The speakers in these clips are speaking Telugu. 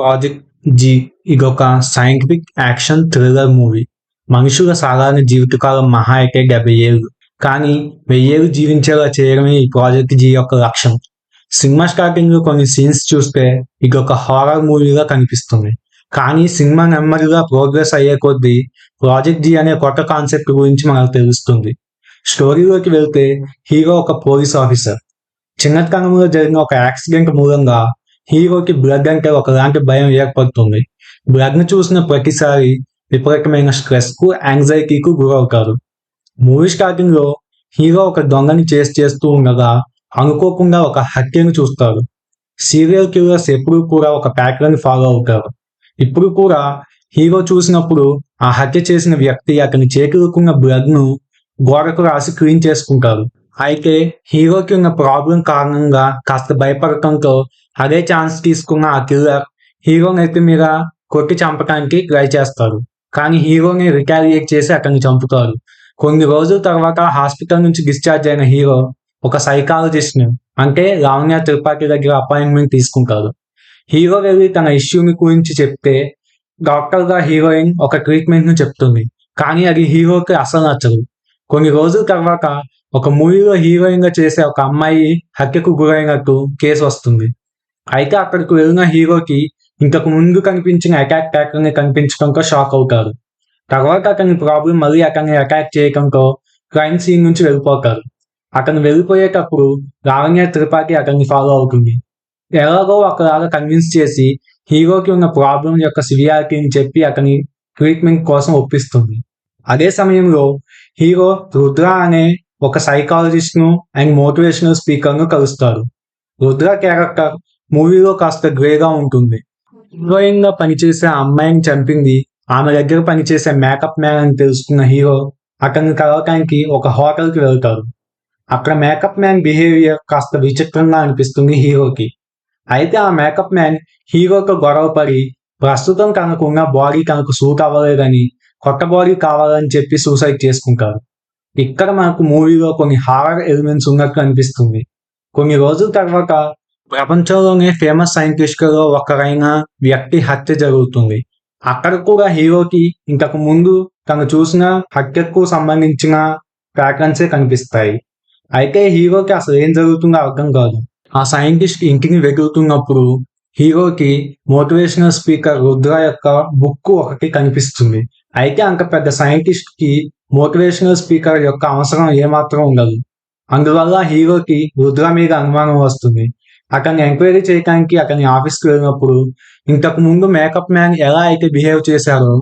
ప్రాజెక్ట్ జీ ఇదొక సైంటిఫిక్ యాక్షన్ థ్రిల్లర్ మూవీ. మనుషుల సాధారణ జీవితకాలం మహా అయితే 70 ఏళ్ళు. కానీ 1000 ఏళ్ళు జీవించేలా చేయడమే ఈ ప్రాజెక్ట్ జీ యొక్క లక్ష్యం. సినిమా స్టార్టింగ్ లో కొన్ని సీన్స్ చూస్తే ఇదొక హారర్ మూవీగా కనిపిస్తుంది. కానీ సినిమా నెమ్మదిగా ప్రోగ్రెస్ అయ్యే కొద్దీ ప్రాజెక్ట్ జీ అనే కొత్త కాన్సెప్ట్ గురించి మనకు తెలుస్తుంది. స్టోరీలోకి వెళ్తే హీరో ఒక పోలీస్ ఆఫీసర్. చిన్నతనంలో జరిగిన ఒక యాక్సిడెంట్ మూలంగా హీరోకి బ్లడ్ అంటే ఒకలాంటి భయం ఏర్పడుతుంది. బ్లడ్ ను చూసిన ప్రతిసారి విపరీతమైన స్ట్రెస్ కు యాంగ్జైటీకు గురవుతారు. మూవీ స్టార్టింగ్ లో హీరో ఒక దొంగని చేస్తూ ఉండగా అనుకోకుండా ఒక హత్యను చూస్తారు. సీరియల్ కిల్లర్స్ ఎప్పుడు కూడా ఒక ప్యాటర్న్ ఫాలో అవుతారు. ఇప్పుడు కూడా హీరో చూసినప్పుడు ఆ హత్య చేసిన వ్యక్తి అతని చేతులుకున్న బ్లడ్ ను గోడకు రాసి క్లీన్ చేసుకుంటారు. అయితే హీరోకి ఉన్న ప్రాబ్లం కారణంగా కాస్త భయపడటంతో అదే ఛాన్స్ తీసుకున్న ఆ కిల్లర్ హీరో నెత్తి మీద కొట్టి చంపడానికి ట్రై చేస్తారు. కానీ హీరోని రిటాలియేట్ చేసి అతన్ని చంపుతారు. కొన్ని రోజుల తర్వాత హాస్పిటల్ నుంచి డిశ్చార్జ్ అయిన హీరో ఒక సైకాలజిస్ట్ ని అంటే లావణ్య త్రిపాఠి దగ్గర అపాయింట్మెంట్ తీసుకుంటారు. హీరో వెళ్ళి తన ఇష్యూని గురించి చెప్తే డాక్టర్ గా హీరోయిన్ ఒక ట్రీట్మెంట్ ను చెప్తుంది. కానీ అది హీరోకి అసలు నచ్చదు. కొన్ని రోజుల తర్వాత ఒక మూవీలో హీరోయిన్ గా చేసే ఒక అమ్మాయి హత్యకు గురైనట్టు కేసు వస్తుంది. అయితే అక్కడికి వెళ్ళిన హీరోకి ఇంతకు ముందు కనిపించిన అటాక్ ప్యాటర్న్ ని కనిపించడంతో షాక్ అవుతారు. తర్వాత అతని ప్రాబ్లం మళ్ళీ అతన్ని అటాక్ చేయడంతో క్రైమ్ సీన్ నుంచి వెళ్ళిపోతారు. అతను వెళ్ళిపోయేటప్పుడు లావణ్య త్రిపాఠి అతన్ని ఫాలో అవుతుంది. ఎలాగో ఒకలాగా కన్విన్స్ చేసి హీరోకి ఉన్న ప్రాబ్లం యొక్క సివియారిటీని చెప్పి అతని ట్రీట్మెంట్ కోసం ఒప్పిస్తుంది. అదే సమయంలో హీరో రుద్ర అనే ఒక సైకాలజిస్ట్ ను అండ్ మోటివేషనల్ స్పీకర్ ను కలుస్తారు. రుద్ర క్యారెక్టర్ మూవీలో కాస్త గ్రేగా ఉంటుంది. హీరోయిన్ గా పనిచేసే ఆ అమ్మాయిని చంపింది ఆమె దగ్గర పనిచేసే మేకప్ మ్యాన్ అని తెలుసుకున్న హీరో అతన్ని కలవటానికి ఒక హోటల్ కి వెళ్తారు. అక్కడ మేకప్ మ్యాన్ బిహేవియర్ కాస్త విచిత్రంగా అనిపిస్తుంది హీరోకి. అయితే ఆ మేకప్ మ్యాన్ హీరోతో గొడవ పడి ప్రస్తుతం తనకున్న బాడీ తనకు సూట్ అవ్వలేదని కొత్త బాడీ కావాలని చెప్పి సూసైడ్ చేసుకుంటారు. ఇక్కడ మనకు మూవీలో కొన్ని హారర్ ఎలిమెంట్స్ ఉన్నట్లు అనిపిస్తుంది. కొన్ని రోజుల తర్వాత ప్రపంచంలోనే ఫేమస్ సైంటిస్టులలో ఒకరైన వ్యక్తి హత్య జరుగుతుంది. అక్కడ కూడా హీరోకి ఇంతకు ముందు తను చూసిన హత్యకు సంబంధించిన ప్యాటర్న్సే కనిపిస్తాయి. అయితే హీరోకి అసలు ఏం జరుగుతుందో అర్థం కాదు. ఆ సైంటిస్ట్ ఇంటిని వెతుకుతున్నప్పుడు హీరోకి మోటివేషనల్ స్పీకర్ రుద్ర యొక్క బుక్ ఒకటి కనిపిస్తుంది. అయితే అంత పెద్ద సైంటిస్ట్ కి మోటివేషనల్ స్పీకర్ యొక్క అవసరం ఏమాత్రం ఉండదు. అందువల్ల హీరోకి రుద్ర మీద అనుమానం వస్తుంది. అతన్ని ఎంక్వైరీ చేయడానికి అతని ఆఫీస్కి వెళ్ళినప్పుడు ఇంతకు ముందు మేకప్ మ్యాన్ ఎలా అయితే బిహేవ్ చేశారో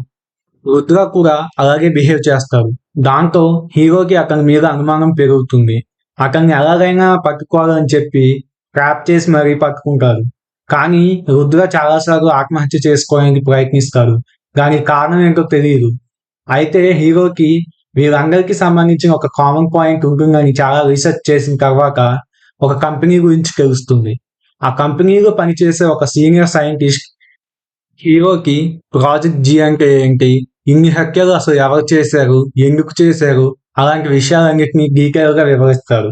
రుద్ర కూడా అలాగే బిహేవ్ చేస్తారు. దాంతో హీరోకి అతని మీద అనుమానం పెరుగుతుంది. అతన్ని ఎలాగైనా పట్టుకోవాలని చెప్పి ట్రాప్ చేసి మరీ పట్టుకుంటారు. కానీ రుద్ర చాలాసార్లు ఆత్మహత్య చేసుకోవడానికి ప్రయత్నిస్తారు. దానికి కారణం ఏంటో తెలియదు. అయితే హీరోకి వీరందరికీ సంబంధించిన ఒక కామన్ పాయింట్ ఉంటుందని చాలా రీసెర్చ్ చేసిన తర్వాత ఒక కంపెనీ గురించి తెలుస్తుంది. ఆ కంపెనీలో పనిచేసే ఒక సీనియర్ సైంటిస్ట్ హీరోకి ప్రాజెక్ట్ జీ అంటే ఏంటి, ఇన్ని హత్యలు అసలు ఎవరు చేశారు, ఎందుకు చేశారు, అలాంటి విషయాలన్నింటినీ డీటెయిల్ గా వివరిస్తారు.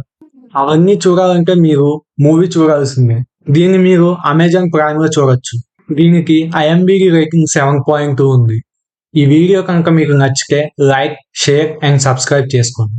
అవన్నీ చూడాలంటే మీరు మూవీ చూడాల్సిందే. దీన్ని మీరు అమెజాన్ ప్రైమ్ లో చూడొచ్చు. దీనికి IMDb రేటింగ్ 7.2 ఉంది. ఈ వీడియో కనుక మీకు నచ్చితే లైక్, షేర్ అండ్ సబ్స్క్రైబ్ చేసుకోండి.